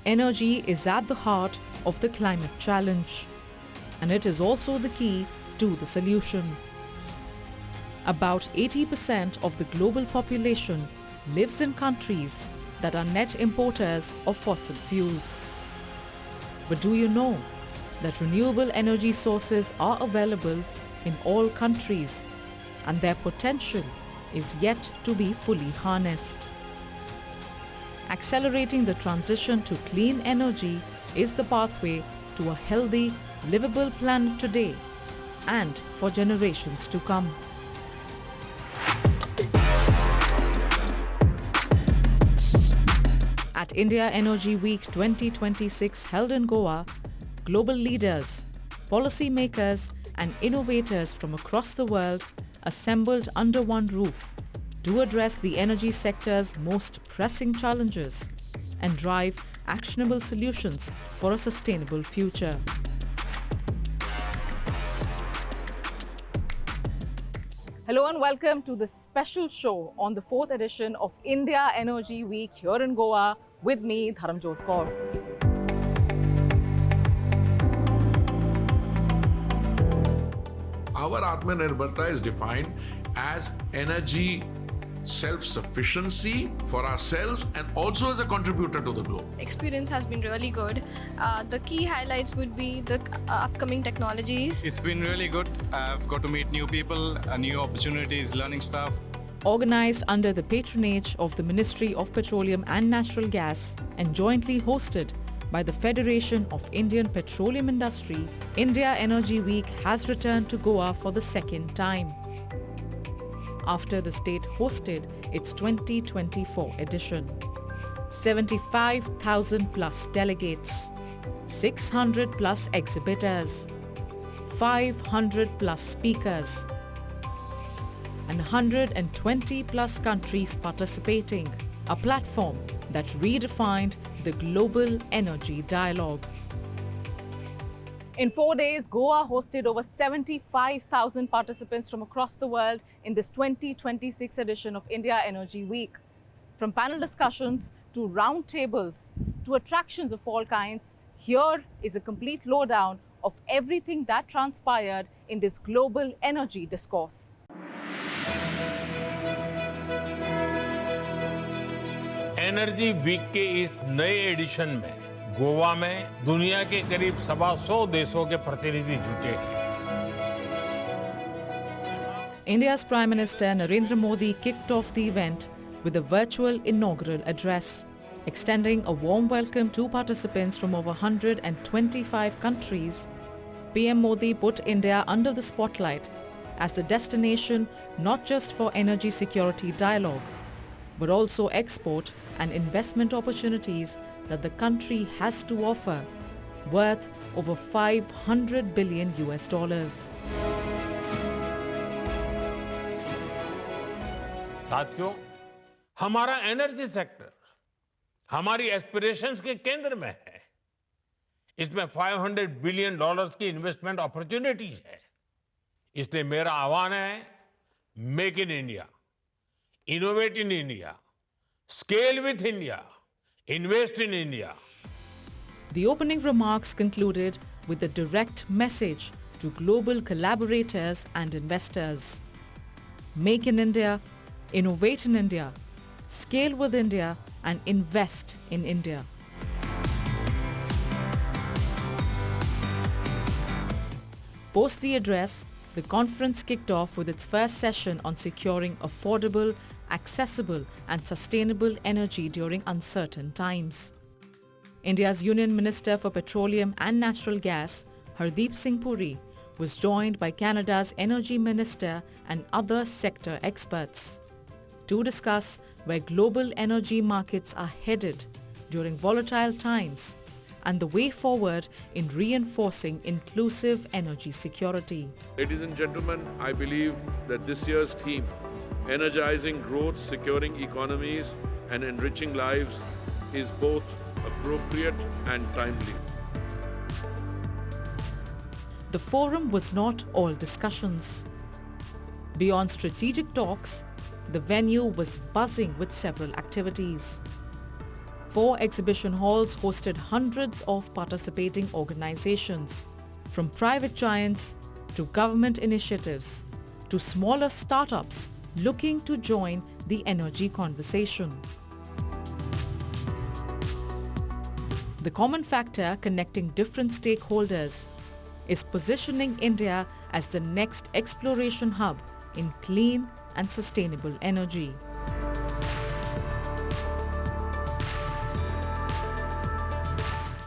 Energy is at the heart of the climate challenge, and it is also the key to the solution. About 80% of the global population lives in countries that are net importers of fossil fuels. But do you know that renewable energy sources are available in all countries and their potential is yet to be fully harnessed? Accelerating the transition to clean energy is the pathway to a healthy, livable planet today and for generations to come. At India Energy Week 2026 held in Goa, global leaders, policymakers and innovators from across the world assembled under one roof to address the energy sector's most pressing challenges and drive actionable solutions for a sustainable future. Hello and welcome to this special show on the 4th edition of India Energy Week here in Goa with me, Dharamjot Kaur. Our Atmanirbharta is defined as energy self-sufficiency for ourselves and also as a contributor to the globe. Experience has been really good. The key highlights would be the upcoming technologies. It's been really good. I've got to meet new people, new opportunities, learning stuff. Organized under the patronage of the Ministry of Petroleum and Natural Gas and jointly hosted by the Federation of Indian Petroleum Industry, India Energy Week has returned to Goa for the second time, after the state hosted its 2024 edition. 75,000 plus delegates, 600 plus exhibitors, 500 plus speakers, and 120 plus countries participating, a platform that redefined the global energy dialogue. In 4 days, Goa hosted over 75,000 participants from across the world in this 2026 edition of India Energy Week. From panel discussions to round tables to attractions of all kinds, here is a complete lowdown of everything that transpired in this global energy discourse. Energy week के इस नए addition में गोवा में दुनिया के करीब 125 देशों के प्रतिनिधि जुटे हैं। India's Prime Minister Narendra Modi kicked off the event with a virtual inaugural address, extending a warm welcome to participants from over 125 countries. PM Modi put India under the spotlight as the destination not just for energy security dialogue, but also export and investment opportunities that the country has to offer, worth over $500 billion US. साथियों, हमारा energy sector हमारी aspirations के केंद्र में है। इसमें $500 billion की investment opportunities है। इसलिए मेरा आह्वान है, make in India, innovate in India, scale with India, invest in India. The opening remarks concluded with a direct message to global collaborators and investors. Make in India, innovate in India, scale with India, and invest in India. Post the address, the conference kicked off with its first session on securing affordable, accessible and sustainable energy during uncertain times. India's Union Minister for Petroleum and Natural Gas, Hardeep Singh Puri, was joined by Canada's Energy Minister and other sector experts to discuss where global energy markets are headed during volatile times and the way forward in reinforcing inclusive energy security. Ladies and gentlemen, I believe that this year's theme, energizing growth, securing economies and enriching lives, is both appropriate and timely. The forum was not all discussions. Beyond strategic talks, the venue was buzzing with several activities. 4 exhibition halls hosted hundreds of participating organizations, from private giants to government initiatives to smaller startups looking to join the energy conversation. The common factor connecting different stakeholders is positioning India as the next exploration hub in clean and sustainable energy.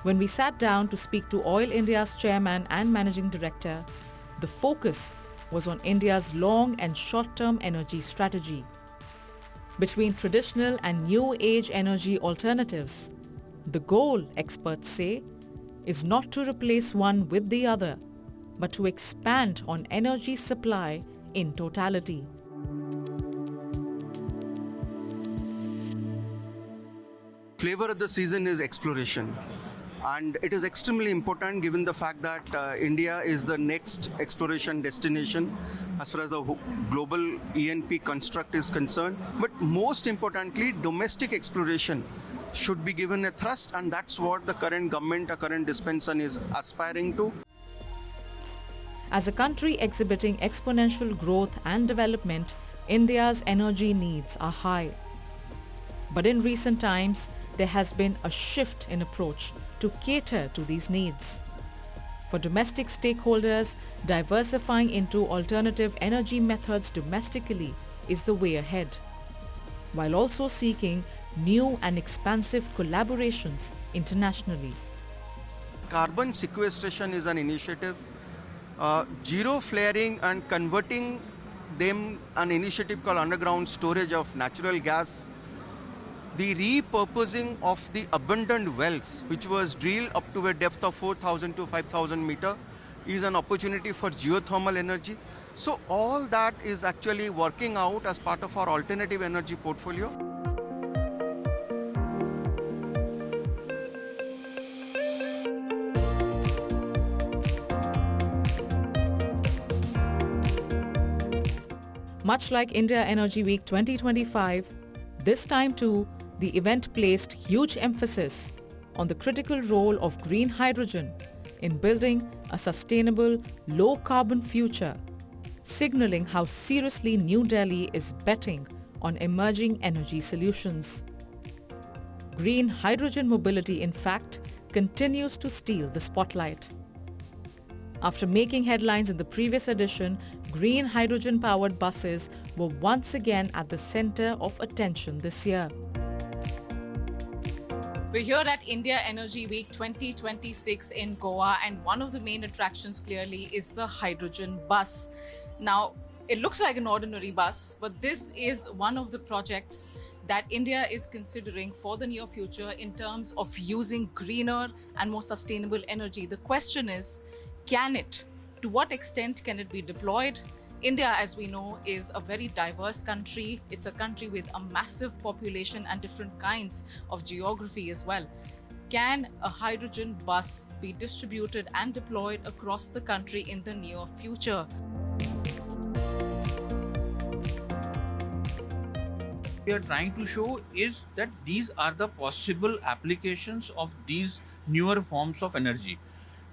When we sat down to speak to Oil India's chairman and managing director, the focus was on India's long and short-term energy strategy. Between traditional and new age energy alternatives, the goal, experts say, is not to replace one with the other, but to expand on energy supply in totality. Flavor of the season is exploration. And it is extremely important given the fact that India is the next exploration destination as far as the global ENP construct is concerned. But most importantly, domestic exploration should be given a thrust, and that's what the current government, the current dispensation is aspiring to. As a country exhibiting exponential growth and development, India's energy needs are high. But in recent times, there has been a shift in approach to cater to these needs. For domestic stakeholders, diversifying into alternative energy methods domestically is the way ahead, while also seeking new and expansive collaborations internationally. Carbon sequestration is an initiative. Zero flaring and converting them, an initiative called underground storage of natural gas. The repurposing of the abundant wells, which was drilled up to a depth of 4,000 to 5,000 meters, is an opportunity for geothermal energy. So all that is actually working out as part of our alternative energy portfolio. Much like India Energy Week 2025, this time too, the event placed huge emphasis on the critical role of green hydrogen in building a sustainable, low-carbon future, signaling how seriously New Delhi is betting on emerging energy solutions. Green hydrogen mobility, in fact, continues to steal the spotlight. After making headlines in the previous edition, green hydrogen-powered buses were once again at the center of attention this year. We're here at India Energy Week 2026 in Goa, and one of the main attractions clearly is the hydrogen bus. Now, it looks like an ordinary bus, but this is one of the projects that India is considering for the near future in terms of using greener and more sustainable energy. The question is, can it? To what extent can it be deployed? India, as we know, is a very diverse country. It's a country with a massive population and different kinds of geography as well. Can a hydrogen bus be distributed and deployed across the country in the near future? We are trying to show is that these are the possible applications of these newer forms of energy.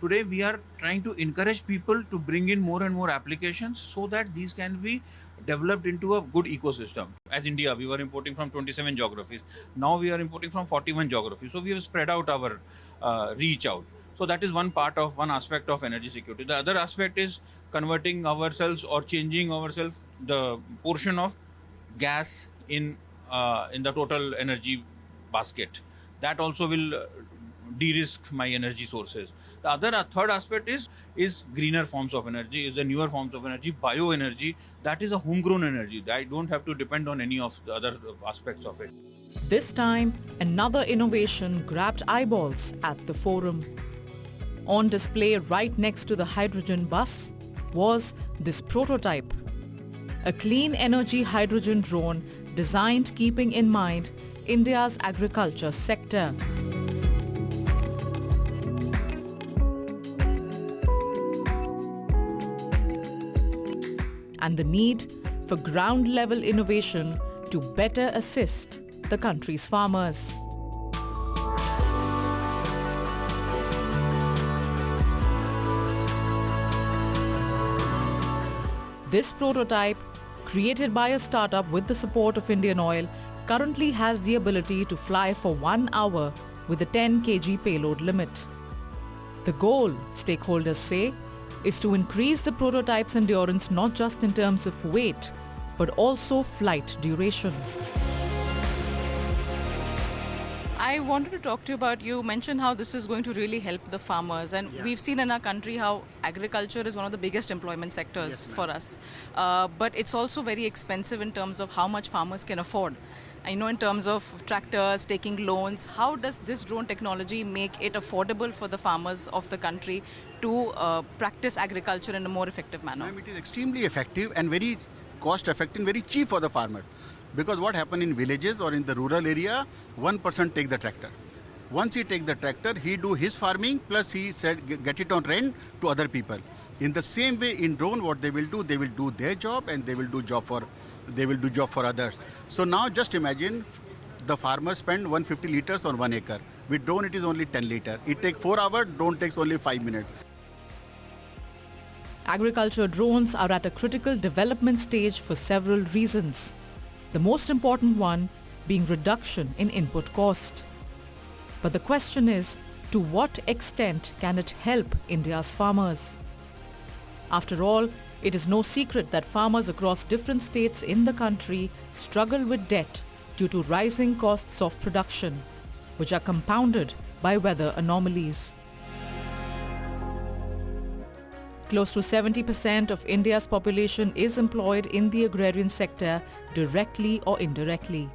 Today we are trying to encourage people to bring in more and more applications so that these can be developed into a good ecosystem. As India, we were importing from 27 geographies. Now we are importing from 41 geographies. So we have spread out our reach out. So that is one aspect of energy security. The other aspect is converting ourselves or changing ourselves the portion of gas in the total energy basket. That also will de-risk my energy sources. The third aspect is greener forms of energy, is the newer forms of energy, bioenergy. That is a homegrown energy. I don't have to depend on any of the other aspects of it. This time, another innovation grabbed eyeballs at the forum. On display right next to the hydrogen bus was this prototype. A clean energy hydrogen drone designed keeping in mind India's agriculture sector. And the need for ground-level innovation to better assist the country's farmers. This prototype, created by a startup with the support of Indian Oil, currently has the ability to fly for 1 hour with a 10 kg payload limit. The goal, stakeholders say, is to increase the prototype's endurance not just in terms of weight, but also flight duration. I wanted to talk to you about, you mentioned how this is going to really help the farmers, and we've seen in our country how agriculture is one of the biggest employment sectors for us. But it's also very expensive in terms of how much farmers can afford. I know in terms of tractors, taking loans, how does this drone technology make it affordable for the farmers of the country to practice agriculture in a more effective manner? It is extremely effective and very cost effective and very cheap for the farmer. Because what happens in villages or in the rural area, one person take the tractor. Once he take the tractor, he do his farming plus he said get it on rent to other people. In the same way in drone, what they will do their job and they will do job for others. So now just imagine the farmer spend 150 liters on 1 acre. With drone it is only 10 liters. It takes 4 hours, drone takes only 5 minutes. Agriculture drones are at a critical development stage for several reasons. The most important one being reduction in input cost. But the question is, to what extent can it help India's farmers? After all, it is no secret that farmers across different states in the country struggle with debt due to rising costs of production, which are compounded by weather anomalies. Close to 70% of India's population is employed in the agrarian sector, directly or indirectly.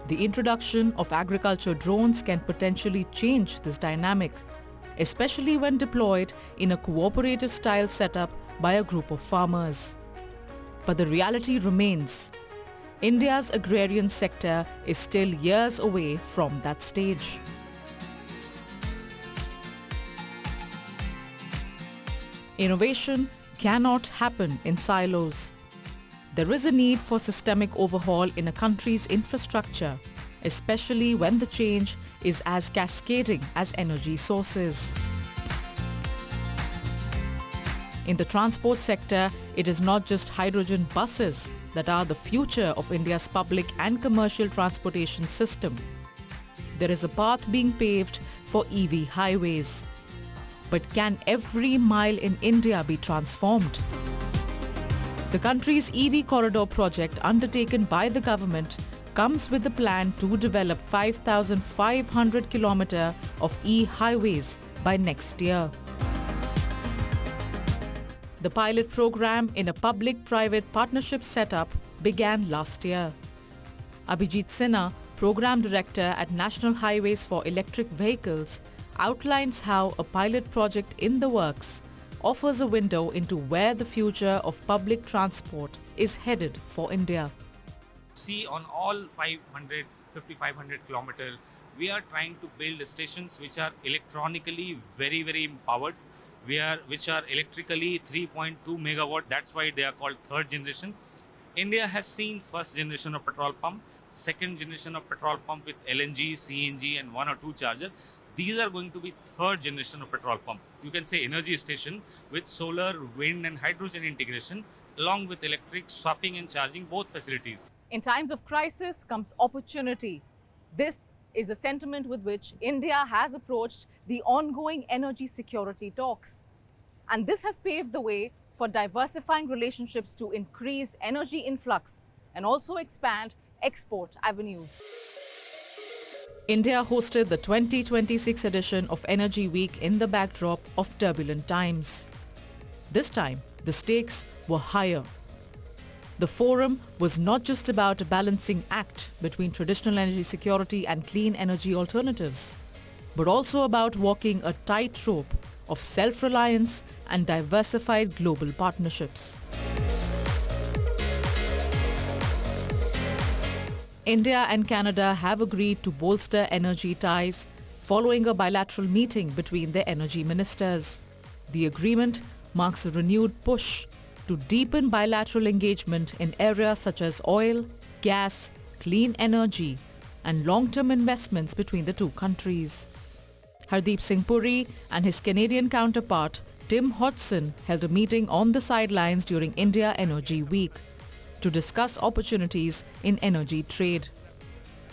The introduction of agriculture drones can potentially change this dynamic, especially when deployed in a cooperative style setup by a group of farmers. But the reality remains. India's agrarian sector is still years away from that stage. Innovation cannot happen in silos. There is a need for systemic overhaul in a country's infrastructure, especially when the change is as cascading as energy sources. In the transport sector, it is not just hydrogen buses that are the future of India's public and commercial transportation system. There is a path being paved for EV highways. But can every mile in India be transformed? The country's EV corridor project undertaken by the government comes with a plan to develop 5,500 kilometers of e-highways by next year. The pilot program in a public-private partnership setup began last year. Abhijit Sinha, Program Director at National Highways for Electric Vehicles, outlines how a pilot project in the works offers a window into where the future of public transport is headed for India. See, on all 500 kilometers, we are trying to build stations which are electronically very, very empowered, which are electrically 3.2 megawatt. That's why they are called third generation. India has seen first generation of petrol pump, second generation of petrol pump with LNG, CNG and 1 or 2 chargers. These are going to be third generation of petrol pump. You can say energy station with solar, wind and hydrogen integration along with electric swapping and charging, both facilities. In times of crisis comes opportunity. This is the sentiment with which India has approached the ongoing energy security talks. And this has paved the way for diversifying relationships to increase energy influx and also expand export avenues. India hosted the 2026 edition of Energy Week in the backdrop of turbulent times. This time, the stakes were higher. The forum was not just about a balancing act between traditional energy security and clean energy alternatives, but also about walking a tightrope of self-reliance and diversified global partnerships. India and Canada have agreed to bolster energy ties following a bilateral meeting between their energy ministers. The agreement marks a renewed push to deepen bilateral engagement in areas such as oil, gas, clean energy, and long-term investments between the two countries. Hardeep Singh Puri and his Canadian counterpart Tim Hodgson held a meeting on the sidelines during India Energy Week to discuss opportunities in energy trade.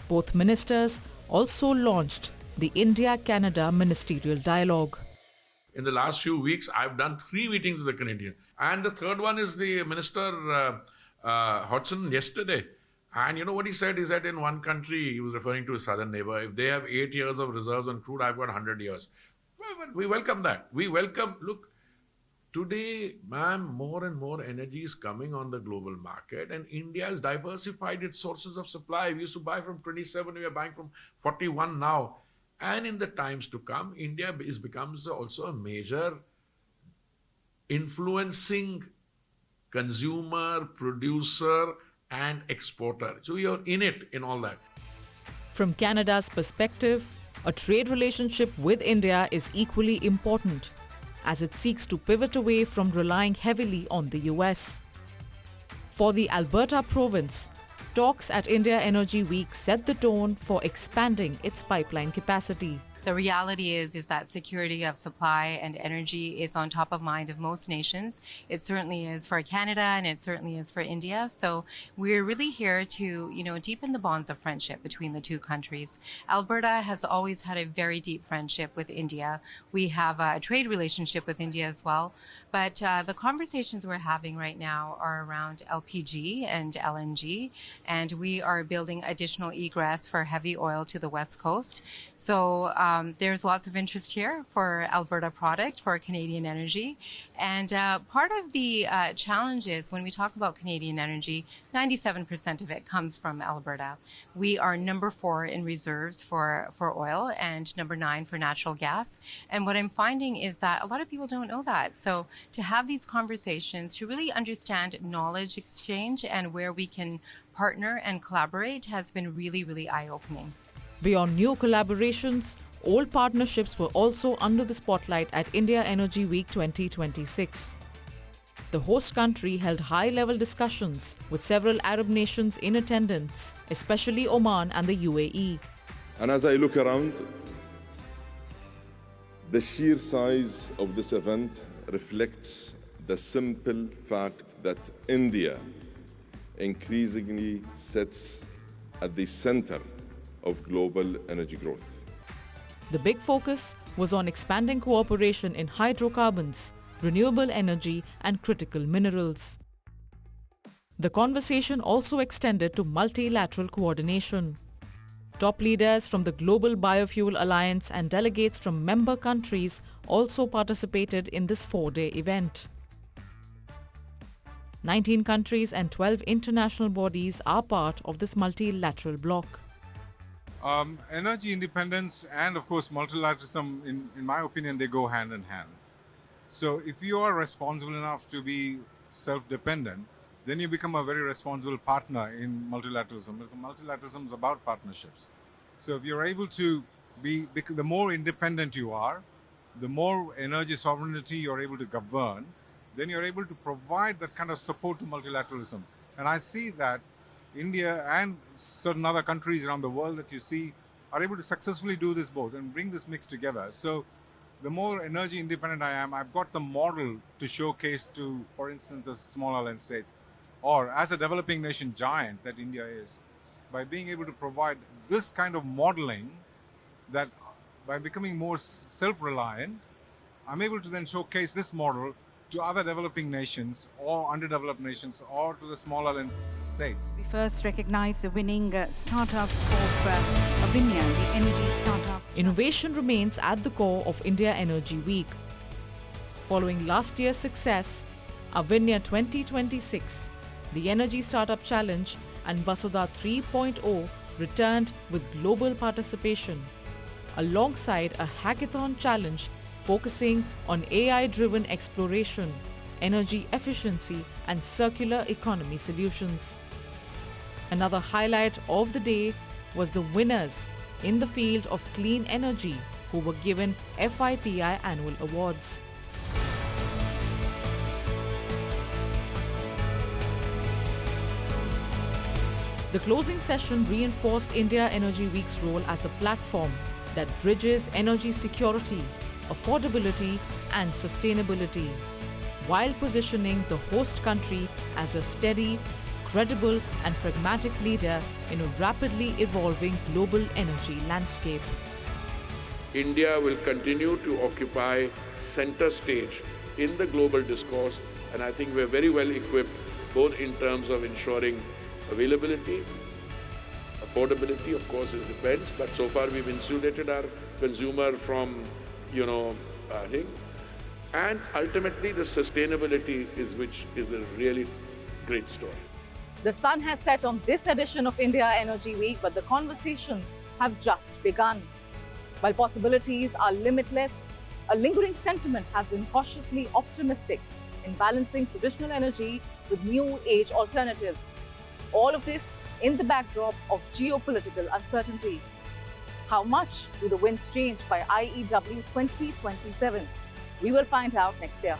Both ministers also launched the India-Canada Ministerial Dialogue. In the last few weeks, I've done 3 meetings with the Canadian. And the third one is the Minister Hodgson yesterday. And you know what he said? He said in one country, he was referring to his southern neighbor, if they have 8 years of reserves on crude, I've got 100 years. Well, we welcome that. We welcome, look, today, ma'am, more and more energy is coming on the global market, and India has diversified its sources of supply. We used to buy from 27, we are buying from 41 now. And in the times to come, India becomes also a major influencing consumer, producer, and exporter. So you're in it in all that. From Canada's perspective, a trade relationship with India is equally important, as it seeks to pivot away from relying heavily on the US. For the Alberta province, talks at India Energy Week set the tone for expanding its pipeline capacity. The reality is that security of supply and energy is on top of mind of most nations. It certainly is for Canada, and it certainly is for India. So we're really here to, deepen the bonds of friendship between the two countries. Alberta has always had a very deep friendship with India. We have a trade relationship with India as well. But the conversations we're having right now are around LPG and LNG, and we are building additional egress for heavy oil to the West Coast. So there's lots of interest here for Alberta product, for Canadian energy. And part of the challenge is when we talk about Canadian energy, 97% of it comes from Alberta. We are number 4 in reserves for oil and number 9 for natural gas. And what I'm finding is that a lot of people don't know that. So to have these conversations, to really understand knowledge exchange and where we can partner and collaborate has been really, really eye-opening. Beyond new collaborations, old partnerships were also under the spotlight at India Energy Week 2026. The host country held high-level discussions with several Arab nations in attendance, especially Oman and the UAE. And as I look around, the sheer size of this event reflects the simple fact that India increasingly sits at the center of global energy growth. The big focus was on expanding cooperation in hydrocarbons, renewable energy, and critical minerals. The conversation also extended to multilateral coordination. Top leaders from the Global Biofuel Alliance and delegates from member countries also participated in this 4-day event. 19 countries and 12 international bodies are part of this multilateral bloc. Energy independence and, of course, multilateralism, in my opinion, they go hand in hand. So if you are responsible enough to be self-dependent, then you become a very responsible partner in multilateralism. Multilateralism is about partnerships. So if you're able to the more independent you are, the more energy sovereignty you're able to govern, then you're able to provide that kind of support to multilateralism. And I see that India and certain other countries around the world that you see are able to successfully do this both and bring this mix together. So the more energy independent I am, I've got the model to showcase to, for instance, the small island states, or as a developing nation giant that India is, by being able to provide this kind of modeling, that by becoming more self-reliant, I'm able to then showcase this model to other developing nations or underdeveloped nations or to the small island states. We first recognize the winning startups of Avinya, the energy startup. Innovation remains at the core of India Energy Week. Following last year's success, Avinya 2026, the Energy Startup Challenge and Vasudha 3.0 returned with global participation, alongside a hackathon challenge focusing on AI-driven exploration, energy efficiency, and circular economy solutions. Another highlight of the day was the winners in the field of clean energy who were given FIPI annual awards. The closing session reinforced India Energy Week's role as a platform that bridges energy security, affordability and sustainability, while positioning the host country as a steady, credible and pragmatic leader in a rapidly evolving global energy landscape. India will continue to occupy center stage in the global discourse, and I think we're very well equipped both in terms of ensuring availability, affordability, of course it depends, but so far we've insulated our consumer from, thing. And ultimately the sustainability which is a really great story. The sun has set on this edition of India Energy Week, but the conversations have just begun. While possibilities are limitless, a lingering sentiment has been cautiously optimistic in balancing traditional energy with new age alternatives. All of this in the backdrop of geopolitical uncertainty. How much do the winds change by IEW 2027? We will find out next year.